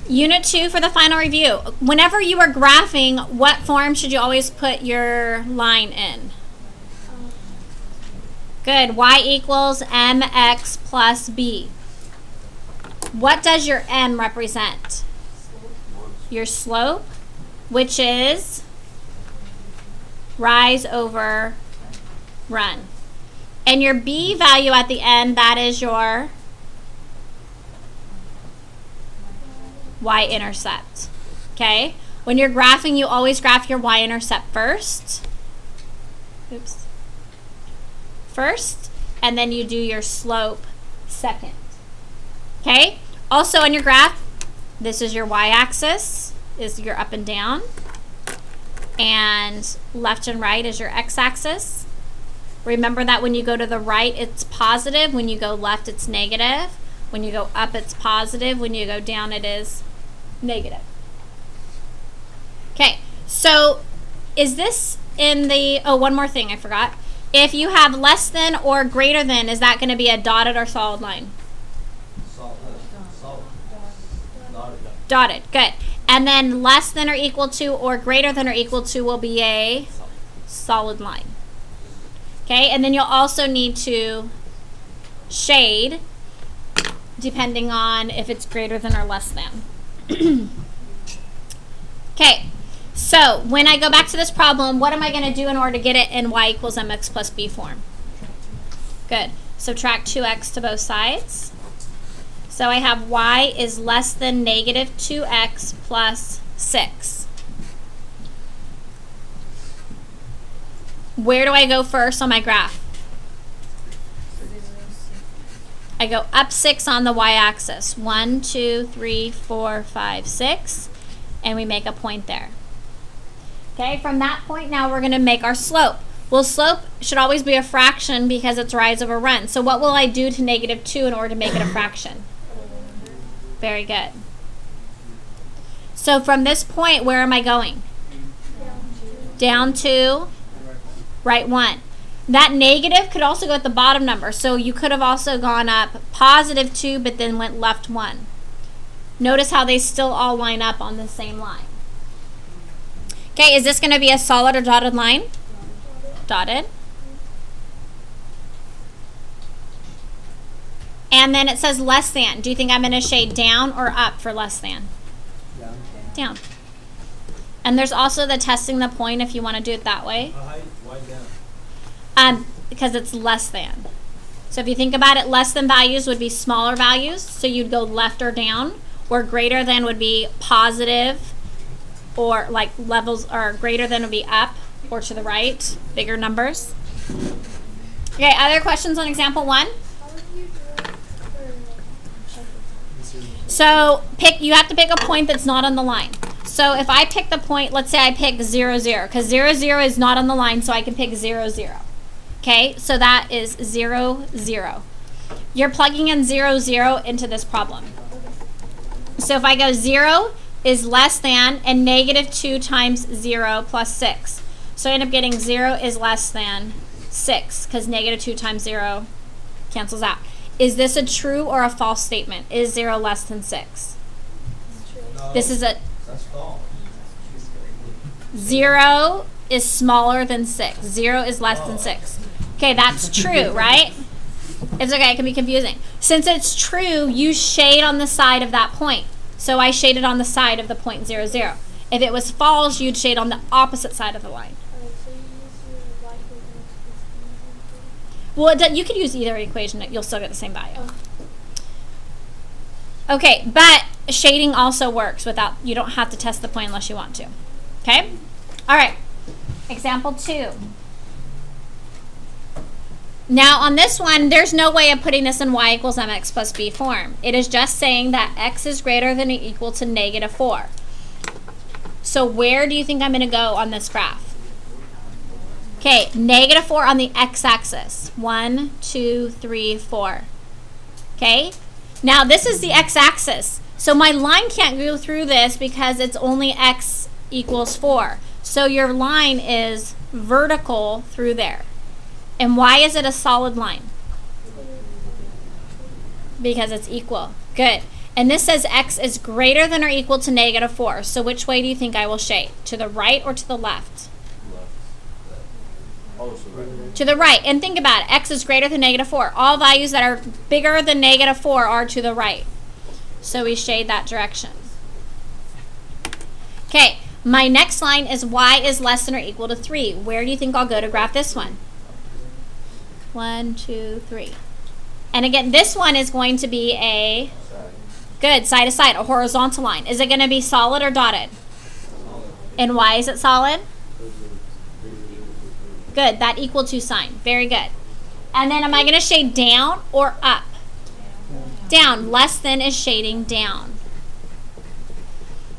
Unit 2 for the final review. Whenever you are graphing, what form should you always put your line in? Good. Y equals mx plus b. What does your m represent? Your slope, which is rise over run. And your b value at the end, that is your y-intercept. Okay? When you're graphing, you always graph your y-intercept first. Oops. First, and then you do your slope second. Okay? Also on your graph, this is your y-axis, is your up and down. And left and right is your x-axis. Remember that when you go to the right, it's positive. When you go left, it's negative. When you go up, it's positive. When you go down, it is negative. Okay, so is this in the, oh, one more thing I forgot. If you have less than or greater than, is that going to be a dotted or solid line? Solid. Dotted, good. And then less than or equal to or greater than or equal to will be a solid line. Okay, and then you'll also need to shade depending on if it's greater than or less than. Okay, so when I go back to this problem, what am I going to do in order to get it in y equals mx plus b form? Good. Subtract 2x to both sides. So I have y is less than negative 2x plus 6. Where do I go first on my graph? I go up 6 on the y-axis. 1, 2, 3, 4, 5, 6. And we make a point there. Okay, from that point now we're going to make our slope. Well, slope should always be a fraction because it's rise over run. So what will I do to negative 2 in order to make it a fraction? Very good. So from this point, where am I going? Down to right 1. That negative could also go at the bottom number. So you could have also gone up positive 2, but then went left 1. Notice how they still all line up on the same line. Okay, is this going to be a solid or dotted line? Dotted. And then it says less than. Do you think I'm going to shade down or up for less than? Down. And there's also the testing the point if you want to do it that way. Why down? Because it's less than. So if you think about it, less than values would be smaller values. So you'd go left or down, or greater than would be positive, or like levels, or greater than would be up or to the right, bigger numbers. Okay, other questions on example 1? So you have to pick a point that's not on the line. So if I pick the point, let's say I pick 0, 0, because 0, 0 is not on the line, so I can pick 0, 0. Okay, so that is 0, 0. You're plugging in 0, 0 into this problem. So if I go 0 is less than, and negative 2 times 0 plus 6. So I end up getting 0 is less than 6, because negative 2 times 0 cancels out. Is this a true or a false statement? Is 0 less than 6? No, This is a that's false. 0 is smaller than 6. 0 is less than 6. Okay, that's true, right? It's okay, it can be confusing. Since it's true, you shade on the side of that point. So I shaded on the side of the point 0, 0. If it was false, you'd shade on the opposite side of the line. Well, you could use either equation. You'll still get the same value. Okay, but shading also works without, you don't have to test the point unless you want to. Okay? All right. Example 2. Now on this one, there's no way of putting this in y equals mx plus b form. It is just saying that x is greater than or equal to negative 4. So where do you think I'm going to go on this graph? Okay, negative 4 on the x-axis. 1, 2, 3, 4. Okay? Now this is the x-axis. So my line can't go through this because it's only x equals 4. So your line is vertical through there. And why is it a solid line? Because it's equal. Good. And this says x is greater than or equal to negative 4. So which way do you think I will shade? To the right or to the left? To the right. And think about it. X is greater than negative 4. All values that are bigger than negative 4 are to the right. So we shade that direction. Okay. My next line is y is less than or equal to 3. Where do you think I'll go to graph this one? 1, 2, 3. And again, this one is going to be a good side to side, a horizontal line. Is it going to be solid or dotted? And why is it solid? Good, that equal to sign. Very good. And then am I going to shade down or up? Down. Less than is shading down.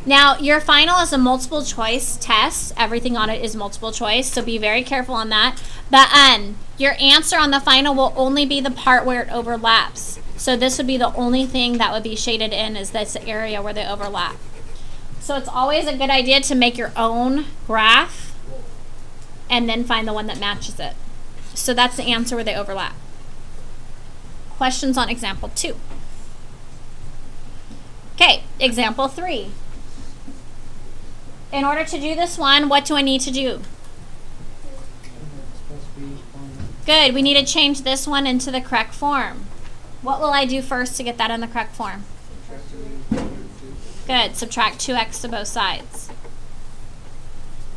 Now, your final is a multiple choice test. Everything on it is multiple choice, so be very careful on that. But your answer on the final will only be the part where it overlaps. So this would be the only thing that would be shaded in, is this area where they overlap. So it's always a good idea to make your own graph and then find the one that matches it. So that's the answer where they overlap. Questions on example 2. Okay, example 3. In order to do this one, what do I need to do? Good, we need to change this one into the correct form. What will I do first to get that in the correct form? Good, subtract 2x to both sides.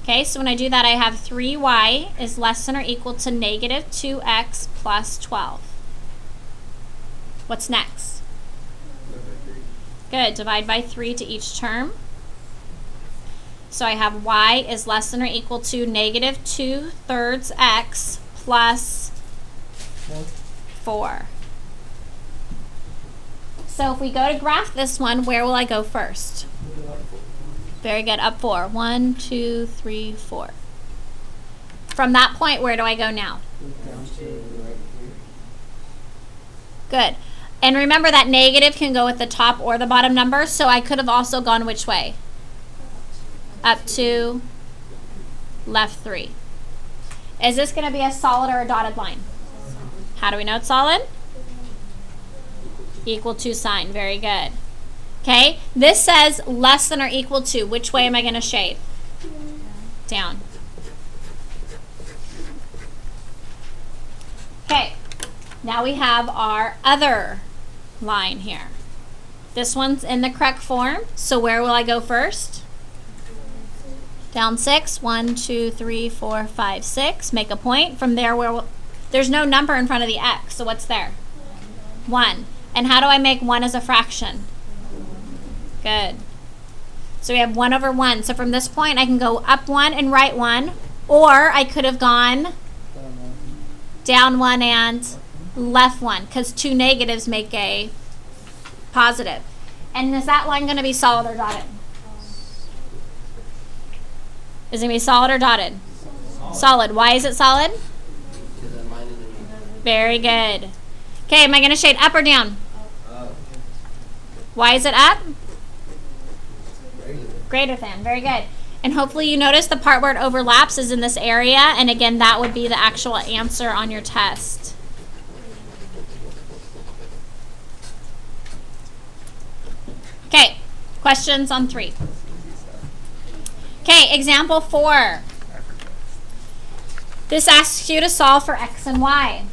Okay, so when I do that, I have 3y is less than or equal to negative 2x plus 12. What's next? Good, divide by 3 to each term. So I have y is less than or equal to negative 2/3 x plus 4. So if we go to graph this one, where will I go first? Very good, up 4. 1, 2, 3, 4. From that point, where do I go now? Good. And remember that negative can go with the top or the bottom number, so I could have also gone which way? Up 2, left 3. Is this going to be a solid or a dotted line? How do we know it's solid? Equal to sign. Very good. Okay, this says less than or equal to. Which way am I going to shade? Down. Okay, now we have our other line here. This one's in the correct form, so where will I go first? Down 6. 1, 2, 3, 4, 5, 6. Make a point. From there, there's no number in front of the x, so what's there? 1. And how do I make 1 as a fraction? Good. So we have 1 over 1. So from this point, I can go up 1 and right 1, or I could have gone down 1 and left 1, because 2 negatives make a positive. And is that line going to be solid or dotted? Is it going to be solid or dotted? Solid. Why is it solid? Very good. Okay, am I going to shade up or down? Why is it up? Greater than. Very good. And hopefully you notice the part where it overlaps is in this area. And again, that would be the actual answer on your test. Okay, questions on 3. Okay, example 4. This asks you to solve for x and y.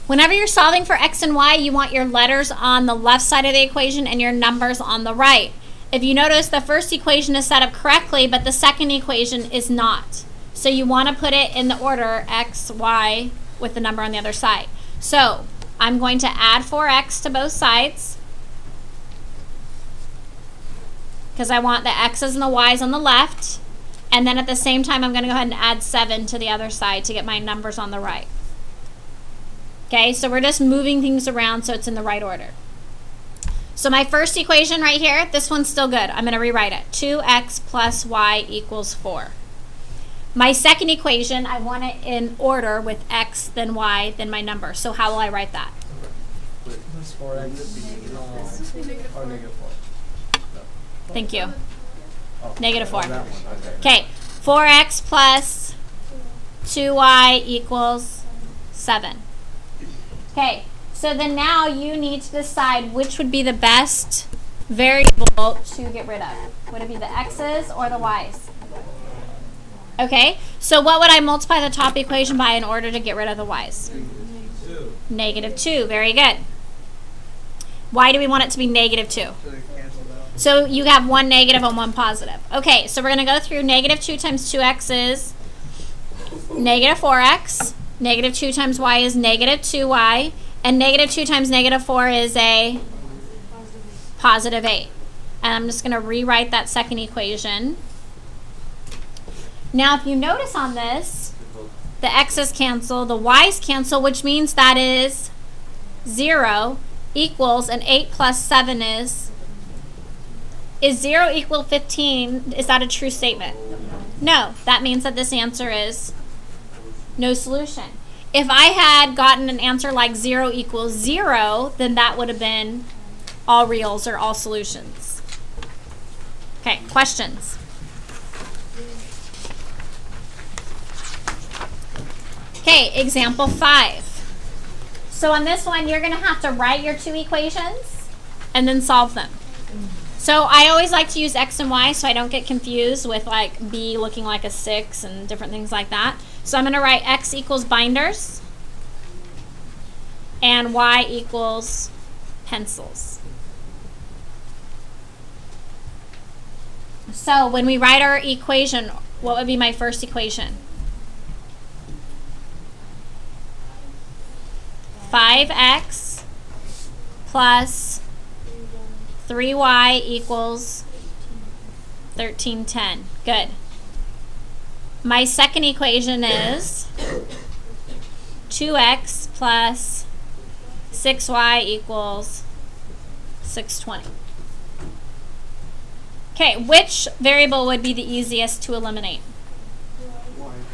Whenever you're solving for x and y, you want your letters on the left side of the equation and your numbers on the right. If you notice, the first equation is set up correctly, but the second equation is not. So you want to put it in the order x, y, with the number on the other side. So I'm going to add 4x to both sides, because I want the x's and the y's on the left. And then at the same time, I'm going to go ahead and add 7 to the other side to get my numbers on the right. Okay, so we're just moving things around so it's in the right order. So my first equation right here, this one's still good. I'm going to rewrite it. 2x plus y equals 4. My second equation, I want it in order with x, then y, then my number. So how will I write that? This 4x or negative 4. Thank you. Oh, Negative 4. that one. Okay, 4x plus 2y equals 7. Okay, So then now you need to decide which would be the best variable to get rid of. Would it be the x's or the y's? Okay, so what would I multiply the top equation by in order to get rid of the y's? -2. Very good. Why do we want it to be -2? So they cancel out. So you have one negative and one positive. Okay, so we're going to go through -2 times 2x is -4x. -2 times y is -2y. And -2 times -4 is a +8. And I'm just going to rewrite that second equation. Now, if you notice on this, the x's cancel, the y's cancel, which means that is 0 equals, and 8 plus 7 is 0 equal 15? Is that a true statement? No. That means that this answer is no solution. If I had gotten an answer like 0 equals 0, then that would have been all reals or all solutions. Okay, questions? Okay, example 5. So on this one, you're going to have to write your two equations and then solve them. So I always like to use x and y so I don't get confused with like b looking like a 6 and different things like that. So I'm going to write x equals binders and y equals pencils. So when we write our equation, what would be my first equation? 5x plus 3y equals 1310. Good. My second equation is 2x plus 6y equals 620. Okay, which variable would be the easiest to eliminate?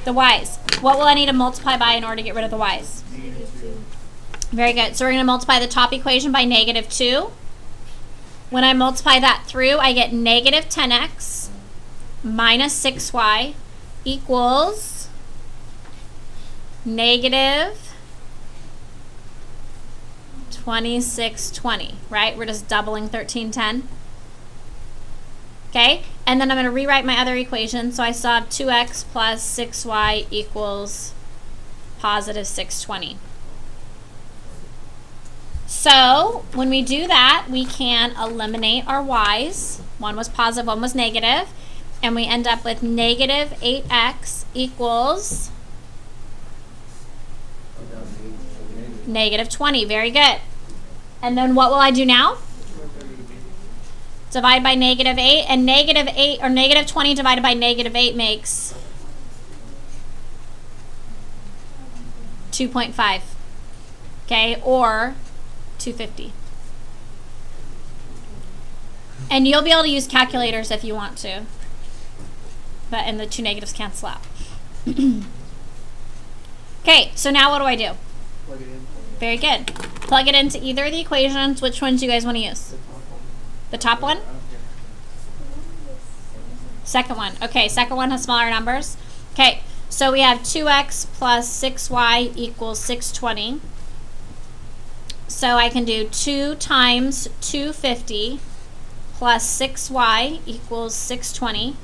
The y's. What will I need to multiply by in order to get rid of the y's? Very good. So we're going to multiply the top equation by -2. When I multiply that through, I get -10x minus 6y equals -2620, right? We're just doubling 1310. Okay, and then I'm going to rewrite my other equation. So I still have 2x plus 6y equals +620. So when we do that, we can eliminate our y's. One was positive, one was negative. And we end up with -8x equals -20. Very good. And then what will I do now? Divide by -8. And -8 or -20 divided by -8 makes 2.5. Okay, or 250. And you'll be able to use calculators if you want to. But and the two negatives cancel out. Okay, so now what do I do? Plug it in. Very good. Plug it into either of the equations. Which ones do you guys want to use? The top one? Second one. Okay, second one has smaller numbers. Okay, so we have 2x plus 6y equals 620. So I can do 2 times 250 plus 6y equals 620.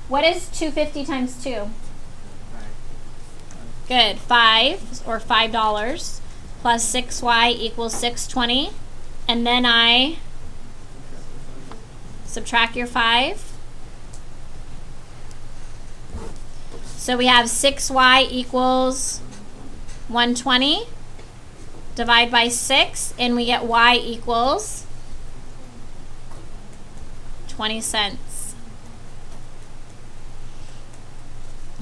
What is 250 times 2? Good. 5 or $5 plus 6y equals 620. And then I subtract your 5. So we have 6y equals 120. Divide by 6 and we get y equals 20 cents.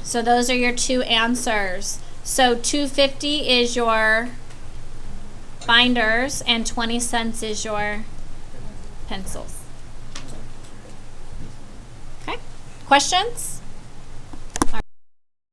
So those are your two answers. So 250 is your binders and 20 cents is your pencils. Okay? Questions?